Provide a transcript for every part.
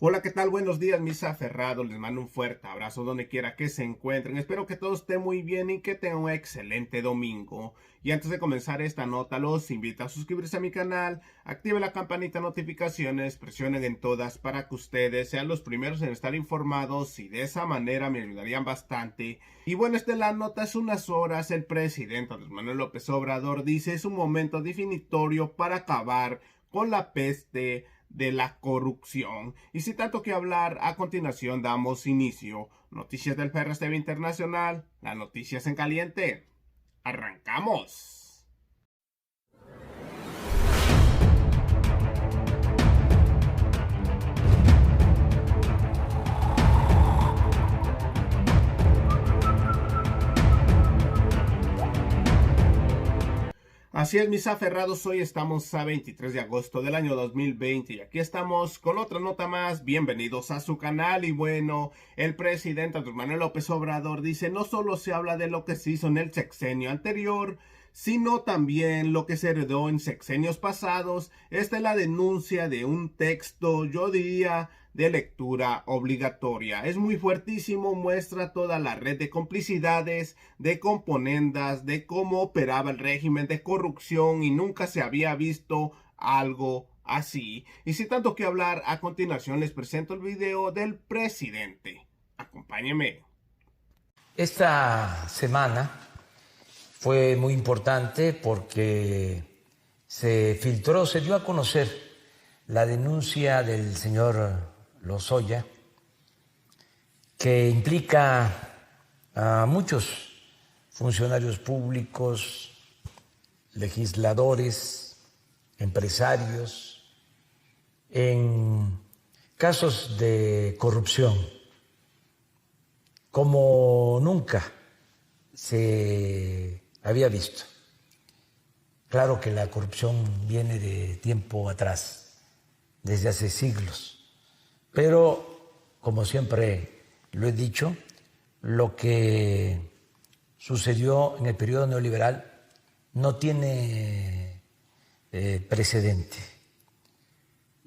Hola, ¿qué tal? Buenos días, mis aferrados. Les mando un fuerte abrazo donde quiera que se encuentren. Espero que todo esté muy bien y que tengan un excelente domingo. Y antes de comenzar esta nota, los invito a suscribirse a mi canal, activen la campanita de notificaciones, presionen en todas para que ustedes sean los primeros en estar informados y de esa manera me ayudarían bastante. Y bueno, esta es la nota, hace unas horas el presidente Andrés Manuel López Obrador dice es un momento definitorio para acabar con la peste de la corrupción. Y sin tanto que hablar, a continuación damos inicio. Noticias del FRSTV Internacional, las noticias en caliente. ¡Arrancamos! Así es, mis aferrados, hoy estamos a 23 de agosto del año 2020 y aquí estamos con otra nota más. Bienvenidos a su canal. Y bueno, el presidente Andrés Manuel López Obrador dice no solo se habla de lo que se hizo en el sexenio anterior, sino también lo que se heredó en sexenios pasados. Esta es la denuncia de un texto, yo diría, de lectura obligatoria. Es muy fuertísimo, muestra toda la red de complicidades, de componendas, de cómo operaba el régimen de corrupción y nunca se había visto algo así. Y sin tanto que hablar, a continuación les presento el video del presidente. Acompáñenme. Esta semana fue muy importante porque se filtró, se dio a conocer la denuncia del señor Lozoya, que implica a muchos funcionarios públicos, legisladores, empresarios, en casos de corrupción, como nunca se había visto. Claro que la corrupción viene de tiempo atrás, desde hace siglos, pero como siempre lo he dicho, lo que sucedió en el periodo neoliberal no tiene precedente.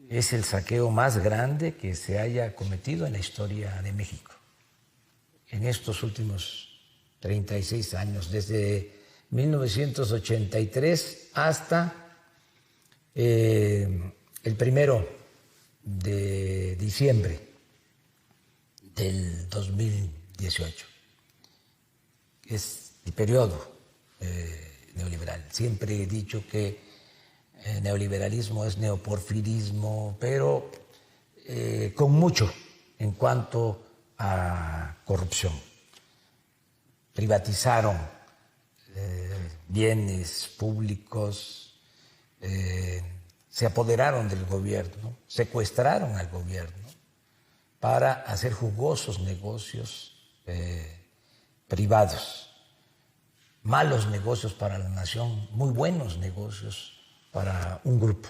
Es el saqueo más grande que se haya cometido en la historia de México en estos últimos 36 años, desde 1983 hasta el 1 de diciembre del 2018. Es el periodo neoliberal. Siempre he dicho que el neoliberalismo es neoporfirismo, pero con mucho en cuanto a corrupción. Privatizaron bienes públicos, se apoderaron del gobierno, secuestraron al gobierno para hacer jugosos negocios privados, malos negocios para la nación, muy buenos negocios para un grupo.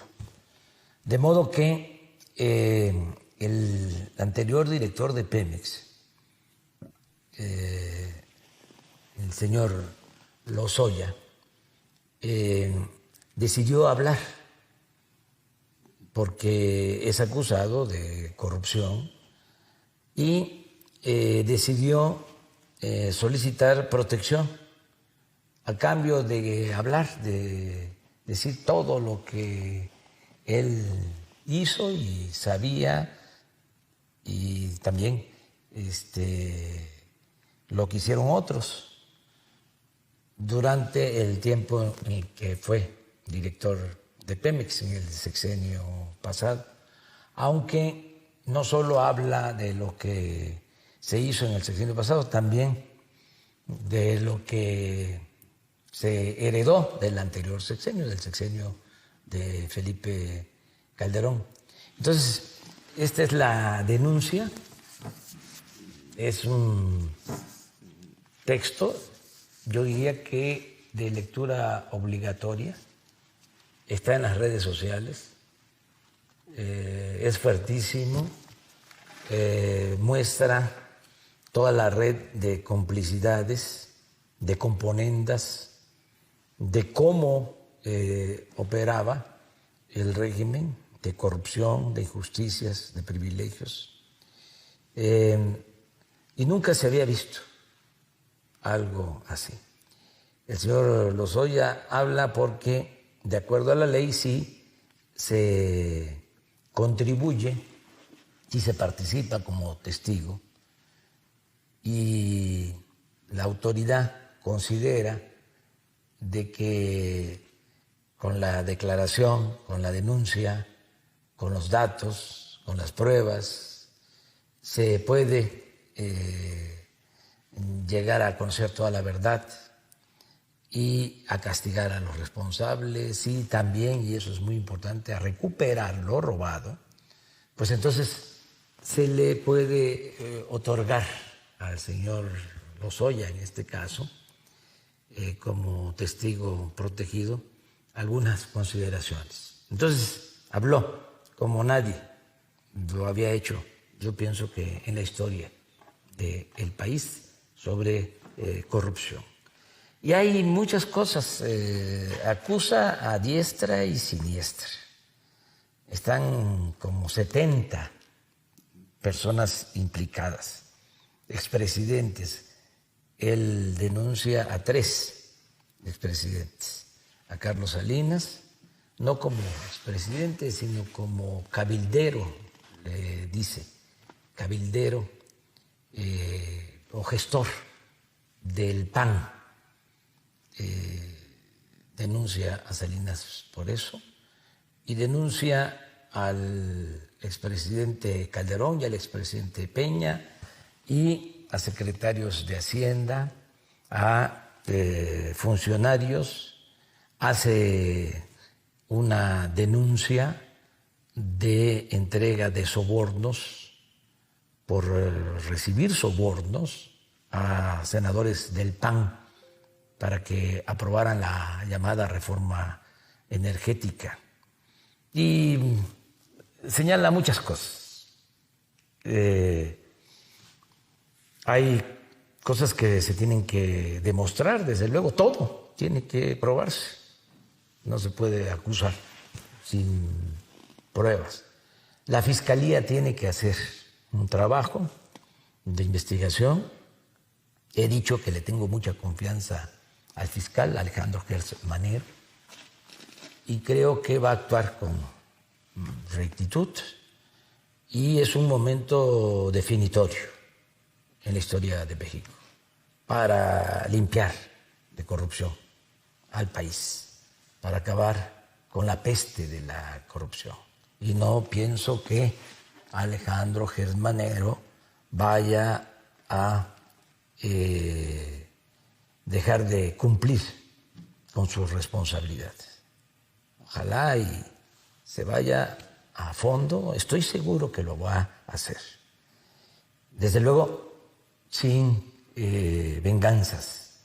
De modo que el anterior director de Pemex, el señor Lozoya, decidió hablar porque es acusado de corrupción y decidió solicitar protección a cambio de hablar, de decir todo lo que él hizo y sabía, y también lo que hicieron otros durante el tiempo en el que fue director de Pemex en el sexenio pasado, aunque no solo habla de lo que se hizo en el sexenio pasado, también de lo que se heredó del anterior sexenio, del sexenio de Felipe Calderón. Entonces, esta es la denuncia, es un texto, yo diría que de lectura obligatoria, está en las redes sociales, es fuertísimo, muestra toda la red de complicidades, de componendas, de cómo operaba el régimen de corrupción, de injusticias, de privilegios. Y nunca se había visto algo así. El señor Lozoya habla porque, de acuerdo a la ley, sí se contribuye, sí se participa como testigo, y la autoridad considera de que con la declaración, con la denuncia, con los datos, con las pruebas, se puede llegar a conocer toda la verdad y a castigar a los responsables y también, y eso es muy importante, a recuperar lo robado. Pues entonces se le puede otorgar al señor Lozoya, en este caso, como testigo protegido, algunas consideraciones. Entonces habló como nadie lo había hecho, yo pienso que en la historia del país, sobre corrupción. Y hay muchas cosas, acusa a diestra y siniestra. Están como 70 personas implicadas, expresidentes. Él denuncia a 3 expresidentes, a Carlos Salinas, no como expresidente, sino como cabildero, le dice, cabildero o gestor del PAN. Denuncia a Salinas por eso y denuncia al expresidente Calderón y al expresidente Peña y a secretarios de Hacienda, a funcionarios. Hace una denuncia de entrega de sobornos, por recibir sobornos a senadores del PAN para que aprobaran la llamada reforma energética. Y señala muchas cosas. Hay cosas que se tienen que demostrar, desde luego, todo tiene que probarse. No se puede acusar sin pruebas. La Fiscalía tiene que hacer un trabajo de investigación. He dicho que le tengo mucha confianza al fiscal Alejandro Gertz Manero y creo que va a actuar con rectitud y es un momento definitorio en la historia de México para limpiar de corrupción al país, para acabar con la peste de la corrupción. Y no pienso que Alejandro Gertz Manero vaya a dejar de cumplir con sus responsabilidades. Ojalá y se vaya a fondo, estoy seguro que lo va a hacer. Desde luego, sin venganzas.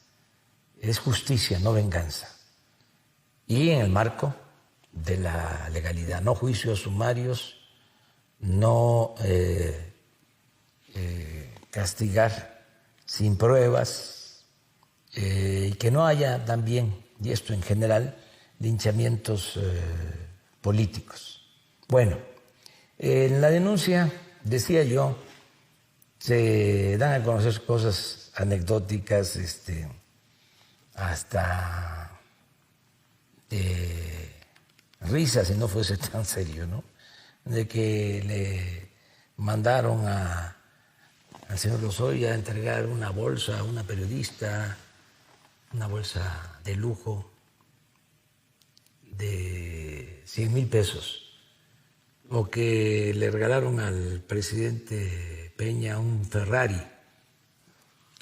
Es justicia, no venganza. Y en el marco de la legalidad, no juicios sumarios, no castigar sin pruebas, y que no haya también, y esto en general, linchamientos políticos. Bueno, en la denuncia, decía yo, se dan a conocer cosas anecdóticas, hasta risas, si no fuese tan serio, ¿no? De que le mandaron al señor Lozoya a entregar una bolsa a una periodista, una bolsa de lujo de 100,000 pesos, o que le regalaron al presidente Peña un Ferrari.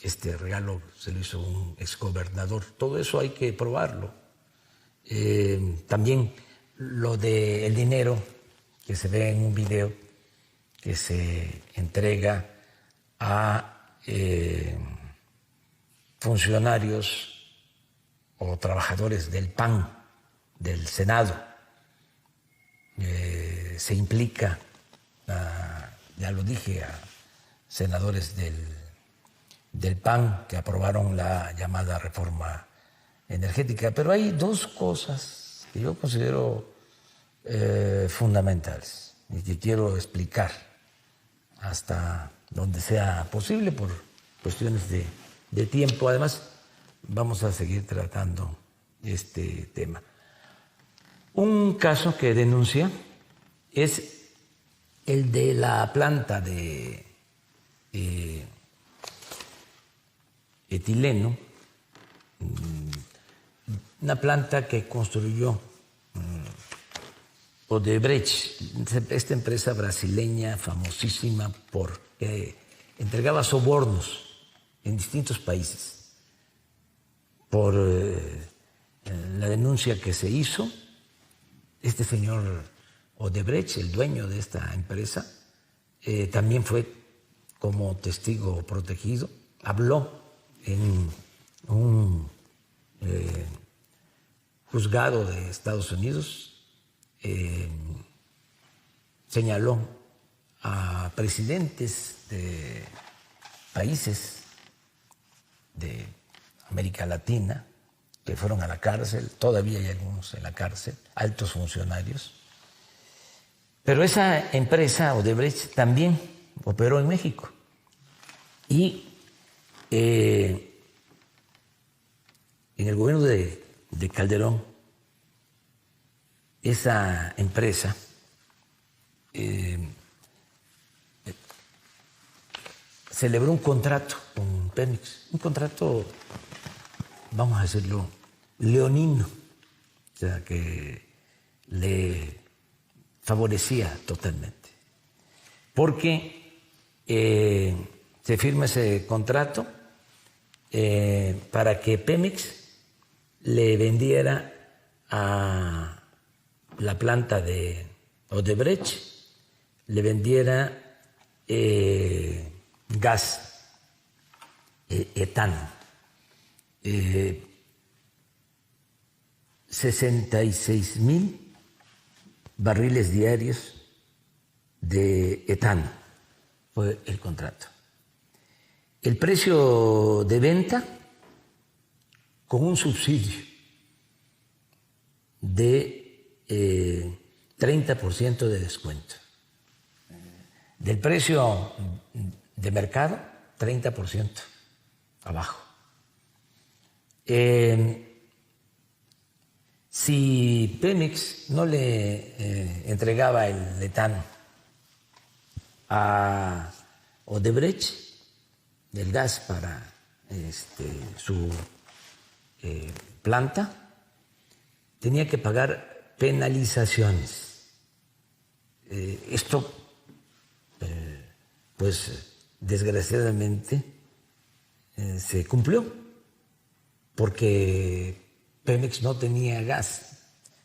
Este regalo se lo hizo un exgobernador. Todo eso hay que probarlo. También lo del dinero que se ve en un video que se entrega a funcionarios o trabajadores del PAN, del Senado. Se implica, ya lo dije, a senadores del PAN que aprobaron la llamada reforma energética. Pero hay 2 cosas que yo considero fundamentales y que quiero explicar hasta donde sea posible por cuestiones de tiempo. Además, vamos a seguir tratando este tema. Un caso que denuncia es el de la planta de etileno, una planta que construyó Odebrecht, esta empresa brasileña famosísima porque entregaba sobornos en distintos países. Por la denuncia que se hizo, este señor Odebrecht, el dueño de esta empresa, también fue como testigo protegido, habló en un juzgado de Estados Unidos, señaló a presidentes de países de América Latina que fueron a la cárcel, todavía hay algunos en la cárcel, altos funcionarios. Pero esa empresa, Odebrecht, también operó en México. Y en el gobierno de Calderón, esa empresa celebró un contrato con Pemex, un contrato, vamos a decirlo, leonino, o sea, que le favorecía totalmente, porque se firma ese contrato para que Pemex le vendiera a la planta de Odebrecht, le vendiera gas etano, 66,000 barriles diarios de etano fue el contrato. El precio de venta con un subsidio de 30% de descuento. Del precio de mercado, 30% abajo. Si Pemex no le entregaba el etano a Odebrecht, el gas para su planta, tenía que pagar penalizaciones. Esto, pues desgraciadamente, se cumplió, porque Pemex no tenía gas.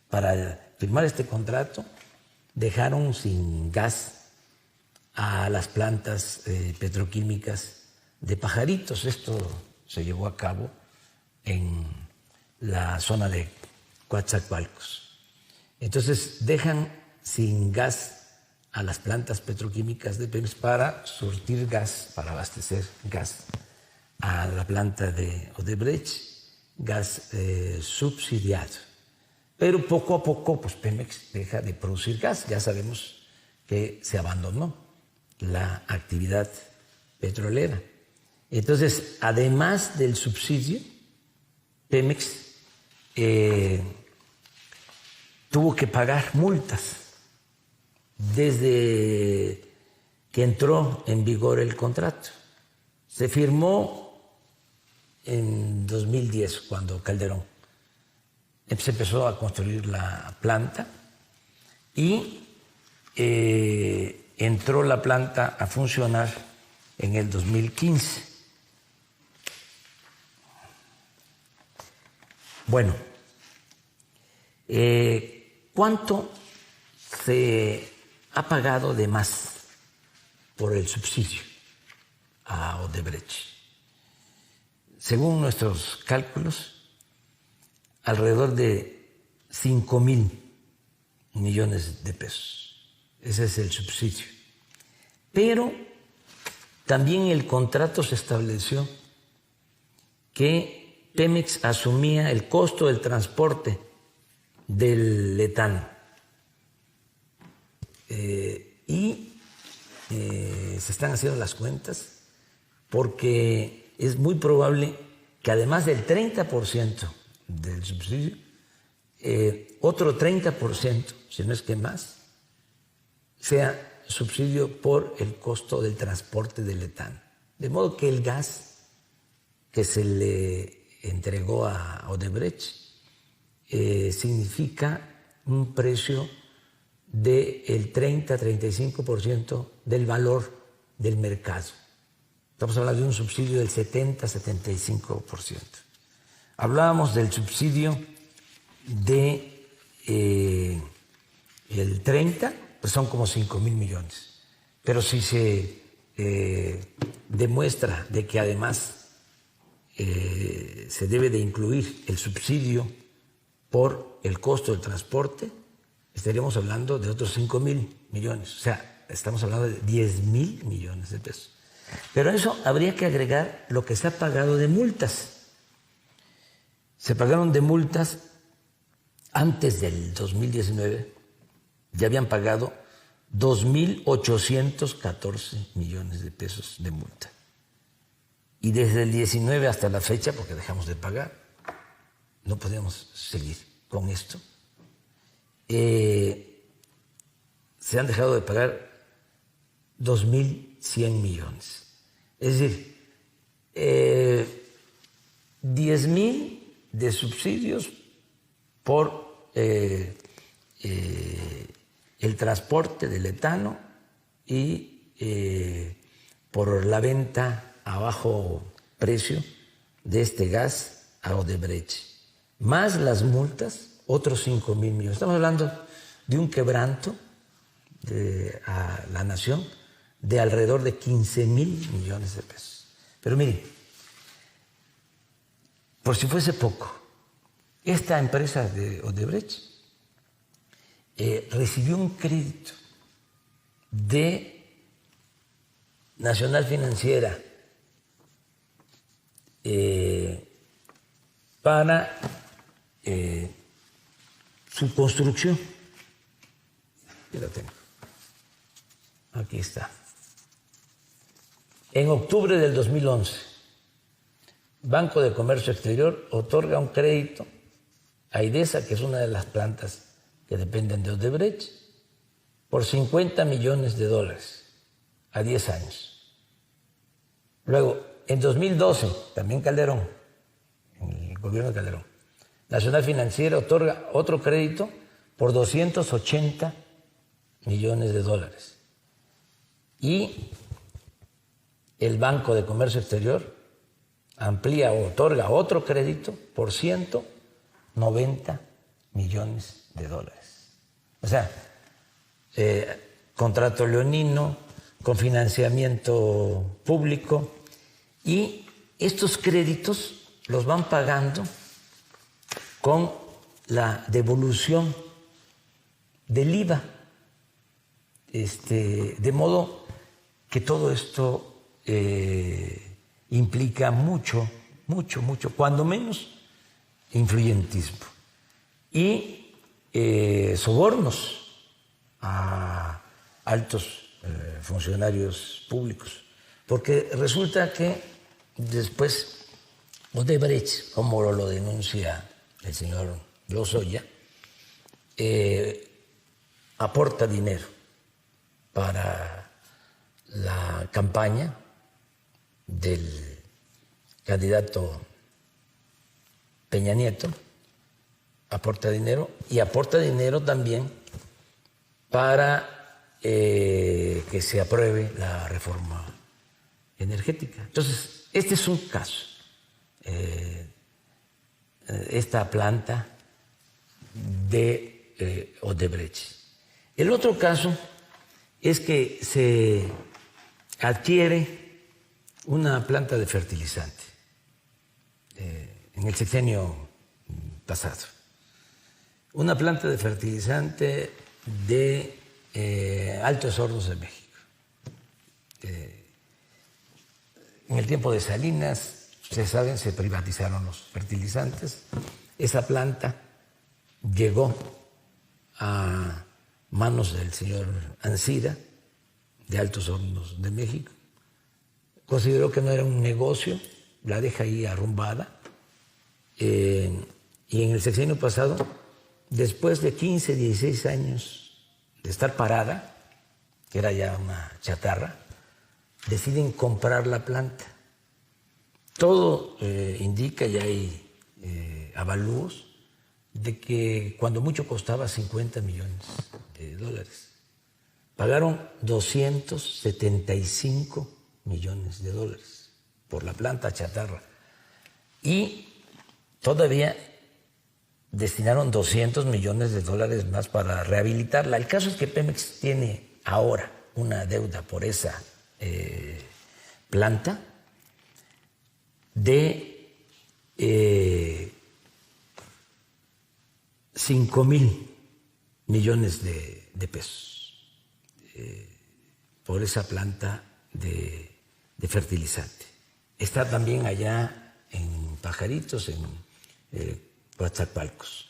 Para firmar este contrato, dejaron sin gas a las plantas petroquímicas de Pajaritos. Esto se llevó a cabo en la zona de Coatzacoalcos. Entonces dejan sin gas a las plantas petroquímicas de Pemex para surtir gas, para abastecer gas a la planta de Odebrecht, gas subsidiado. Pero poco a poco, pues Pemex deja de producir gas. Ya sabemos que se abandonó la actividad petrolera. Entonces, además del subsidio, Pemex tuvo que pagar multas desde que entró en vigor el contrato. Se firmó en 2010, cuando Calderón se empezó a construir la planta y entró la planta a funcionar en el 2015. Bueno, ¿cuánto se ha pagado de más por el subsidio a Odebrecht? Según nuestros cálculos, alrededor de 5,000 millones de pesos. Ese es el subsidio. Pero también el contrato se estableció que Pemex asumía el costo del transporte del etano se están haciendo las cuentas porque es muy probable que además del 30% del subsidio, otro 30%, si no es que más, sea subsidio por el costo del transporte del etano. De modo que el gas que se le entregó a Odebrecht significa un precio del 30-35% del valor del mercado. Estamos hablando de un subsidio del 70-75%. Hablábamos del subsidio de el 30%, pues son como 5,000 millones. Pero si se demuestra de que además se debe de incluir el subsidio por el costo del transporte, estaríamos hablando de otros 5,000 millones. O sea, estamos hablando de 10,000 millones de pesos. Pero a eso habría que agregar lo que se ha pagado de multas. Se pagaron de multas antes del 2019, ya habían pagado 2,814 millones de pesos de multa. Y desde el 19 hasta la fecha, porque dejamos de pagar, no podemos seguir con esto, se han dejado de pagar 2,100 millones. Es decir, 10,000 de subsidios por el transporte del etano y por la venta a bajo precio de este gas a Odebrecht, más las multas, otros 5,000 millones. Estamos hablando de un quebranto a la nación de alrededor de 15,000 millones de pesos. Pero miren, por si fuese poco, esta empresa de Odebrecht recibió un crédito de Nacional Financiera para su construcción. Aquí la tengo. Aquí está. En octubre del 2011, Banco de Comercio Exterior otorga un crédito a IDESA, que es una de las plantas que dependen de Odebrecht, por $50 millones a 10 años. Luego, en 2012, también Calderón, en el gobierno de Calderón, Nacional Financiera otorga otro crédito por $280 millones. Y el Banco de Comercio Exterior amplía o otorga otro crédito por $190 millones. O sea, contrato leonino con financiamiento público, y estos créditos los van pagando con la devolución del IVA. De modo que todo esto implica mucho, cuando menos, influyentismo y sobornos a altos funcionarios públicos, porque resulta que después Odebrecht, como lo denuncia el señor Lozoya, aporta dinero para la campaña del candidato Peña Nieto, aporta dinero y aporta dinero también para que se apruebe la reforma energética. Entonces, este es un caso. Esta planta de Odebrecht. El otro caso es que se adquiere una planta de fertilizante en el sexenio pasado. Una planta de fertilizante de Altos Hornos de México. En el tiempo de Salinas, ustedes saben, se privatizaron los fertilizantes. Esa planta llegó a manos del señor Ancira, de Altos Hornos de México. Consideró que no era un negocio, la deja ahí arrumbada. Y en el sexenio pasado, después de 15, 16 años de estar parada, que era ya una chatarra, deciden comprar la planta. Todo indica, y hay avalúos, de que cuando mucho costaba 50 millones de dólares. Pagaron 275 millones de dólares por la planta chatarra. Y todavía destinaron 200 millones de dólares más para rehabilitarla. El caso es que Pemex tiene ahora una deuda por esa planta de 5,000 millones de pesos por esa planta de fertilizante. Está también allá en Pajaritos, en Coatzacoalcos.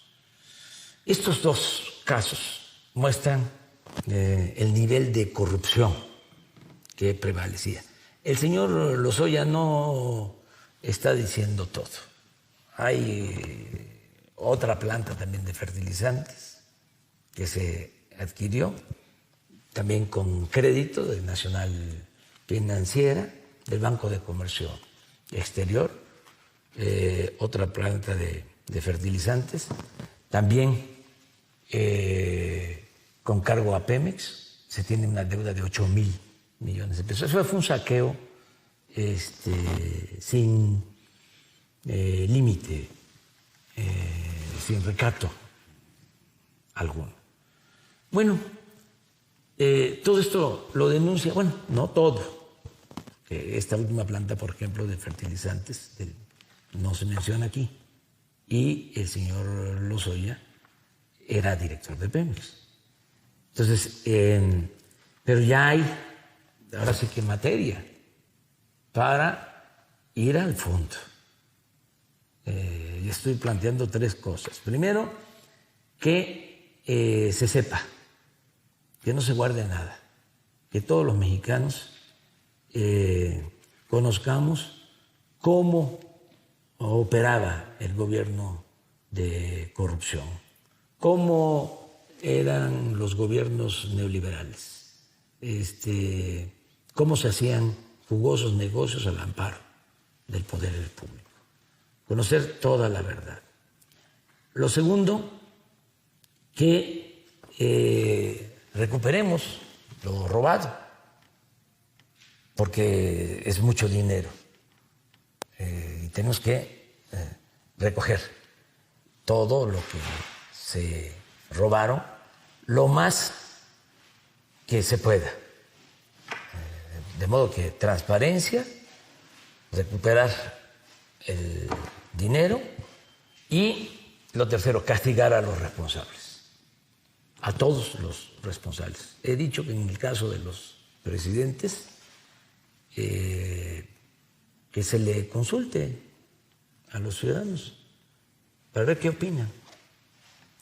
Estos dos casos muestran el nivel de corrupción que prevalecía. El señor Lozoya no está diciendo todo. Hay otra planta también de fertilizantes que se adquirió, también con crédito de Nacional Financiera, del Banco de Comercio Exterior, otra planta de fertilizantes, también con cargo a Pemex, se tiene una deuda de 8,000 millones de pesos. Eso fue un saqueo sin límite, sin recato alguno. Bueno, todo esto lo denuncia, bueno, no todo. Esta última planta, por ejemplo, de fertilizantes, no se menciona aquí. Y el señor Lozoya era director de Pemex. Entonces, pero ya hay, ahora sí que materia, para ir al fondo. Y estoy planteando tres cosas. Primero, que se sepa, que no se guarde nada, que todos los mexicanos conozcamos cómo operaba el gobierno de corrupción, cómo eran los gobiernos neoliberales, cómo se hacían jugosos negocios al amparo del poder público. Conocer toda la verdad. Lo segundo, que recuperemos lo robado, porque es mucho dinero y tenemos que recoger todo lo que se robaron lo más que se pueda, de modo que transparencia, recuperar el dinero y lo tercero, castigar a los responsables, a todos los responsables. He dicho que en el caso de los presidentes que se le consulte a los ciudadanos para ver qué opinan.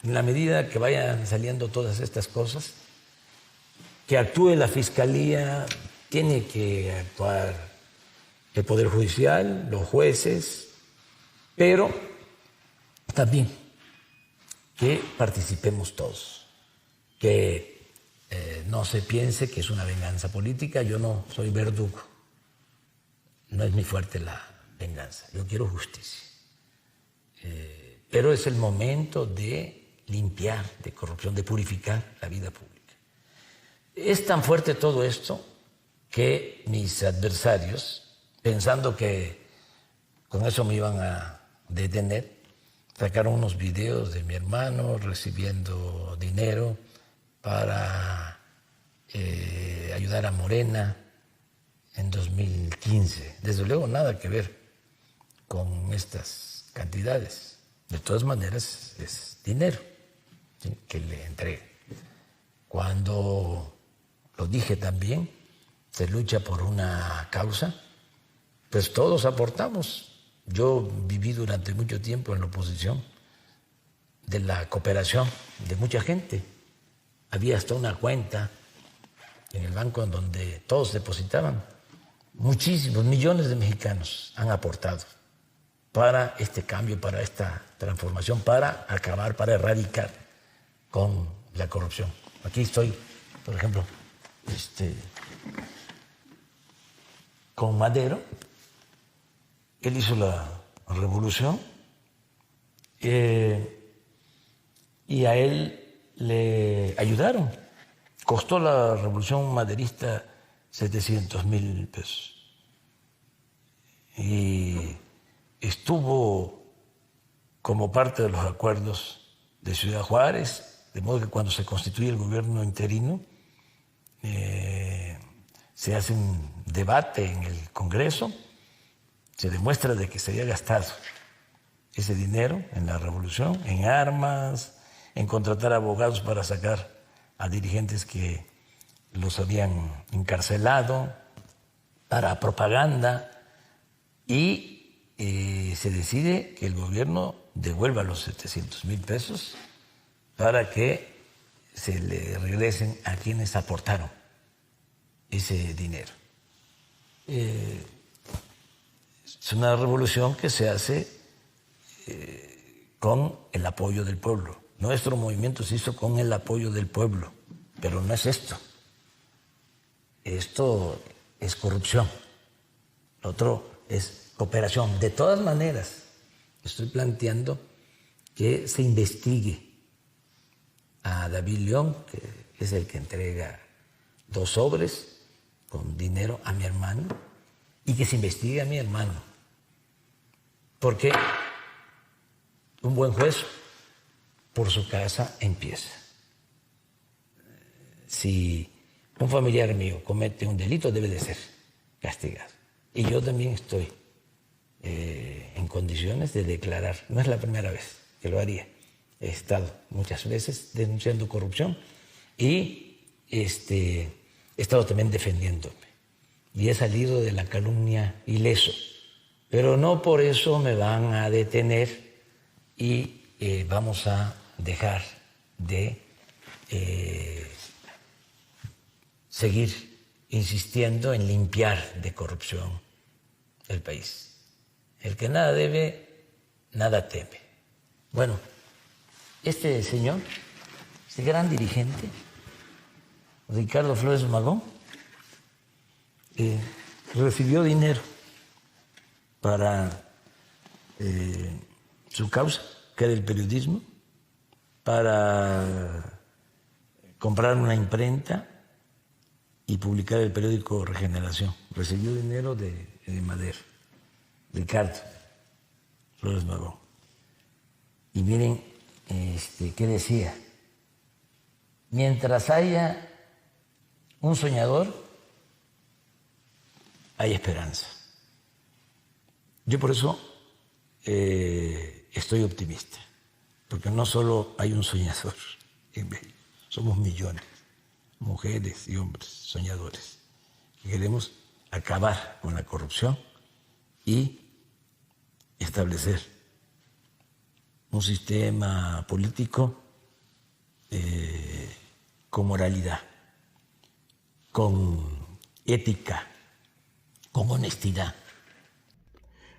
En la medida que vayan saliendo todas estas cosas, que actúe la Fiscalía, tiene que actuar el Poder Judicial, los jueces, pero también que participemos todos, que no se piense que es una venganza política. Yo no soy verdugo, no es mi fuerte la venganza, yo quiero justicia. Pero es el momento de limpiar de corrupción, de purificar la vida pública. Es tan fuerte todo esto que mis adversarios, pensando que con eso me iban a detener, sacaron unos videos de mi hermano recibiendo dinero para ayudar a Morena en 2015. Desde luego nada que ver con estas cantidades. De todas maneras es dinero, ¿sí?, que le entrega. Cuando lo dije también, se lucha por una causa, pues todos aportamos. Yo viví durante mucho tiempo en la oposición de la cooperación de mucha gente había hasta una cuenta en el banco en donde todos depositaban. Muchísimos, millones de mexicanos han aportado para este cambio, para esta transformación, para acabar, para erradicar con la corrupción. Aquí estoy, por ejemplo, con Madero. Él hizo la revolución y a él le ayudaron. Costó la revolución maderista 700,000 pesos. Y estuvo como parte de los acuerdos de Ciudad Juárez, de modo que cuando se constituye el gobierno interino, se hace un debate en el Congreso, se demuestra de que se había gastado ese dinero en la revolución, en armas, en contratar abogados para sacar a dirigentes que los habían encarcelado, para propaganda, y se decide que el gobierno devuelva los 700,000 pesos para que se le regresen a quienes aportaron ese dinero. Es una revolución que se hace con el apoyo del pueblo. Nuestro movimiento se hizo con el apoyo del pueblo, pero no es esto. Esto es corrupción. Lo otro es cooperación. De todas maneras, estoy planteando que se investigue a David León, que es el que entrega 2 sobres con dinero a mi hermano, y que se investigue a mi hermano. Porque un buen juez por su casa empieza. Si un familiar mío comete un delito, debe de ser castigado. Y yo también estoy en condiciones de declarar. No es la primera vez que lo haría. He estado muchas veces denunciando corrupción y he estado también defendiéndome. Y he salido de la calumnia ileso. Pero no por eso me van a detener y vamos a dejar de seguir insistiendo en limpiar de corrupción el país. El que nada debe, nada teme. Bueno, este señor, este gran dirigente, Ricardo Flores Magón, recibió dinero para su causa, que era el periodismo, para comprar una imprenta y publicar el periódico Regeneración. Recibió dinero de Madero, Ricardo Flores Magón. Y miren qué decía: mientras haya un soñador, hay esperanza. Yo por eso estoy optimista, porque no solo hay un soñador en México, somos millones, mujeres y hombres soñadores, que queremos acabar con la corrupción y establecer un sistema político con moralidad, con ética, con honestidad.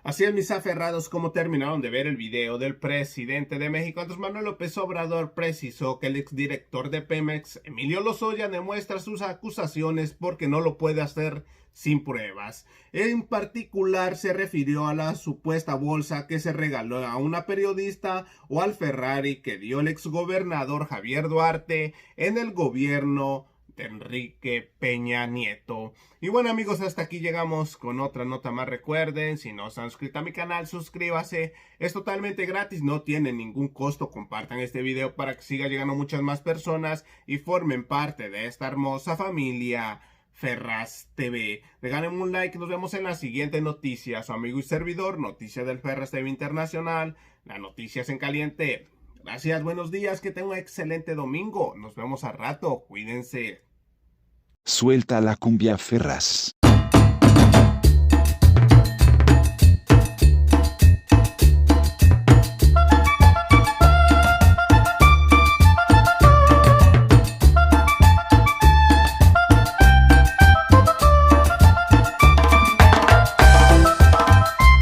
Así es, mis aferrados, como terminaron de ver el video del presidente de México, Andrés Manuel López Obrador precisó que el exdirector de Pemex, Emilio Lozoya, demuestra sus acusaciones porque no lo puede hacer sin pruebas. En particular se refirió a la supuesta bolsa que se regaló a una periodista o al Ferrari que dio el exgobernador Javier Duarte en el gobierno de Enrique Peña Nieto. Y bueno, amigos, hasta aquí llegamos con otra nota más. Recuerden, si no se han suscrito a mi canal, suscríbase, es totalmente gratis, no tiene ningún costo. Compartan este video para que siga llegando muchas más personas y formen parte de esta hermosa familia Ferraz TV. Regálenme un like y nos vemos en la siguiente noticia. Su amigo y servidor, Noticias del Ferraz TV Internacional, las noticias en caliente. Gracias, buenos días, que tengan un excelente domingo. Nos vemos al rato, cuídense. Suelta la cumbia Ferraz.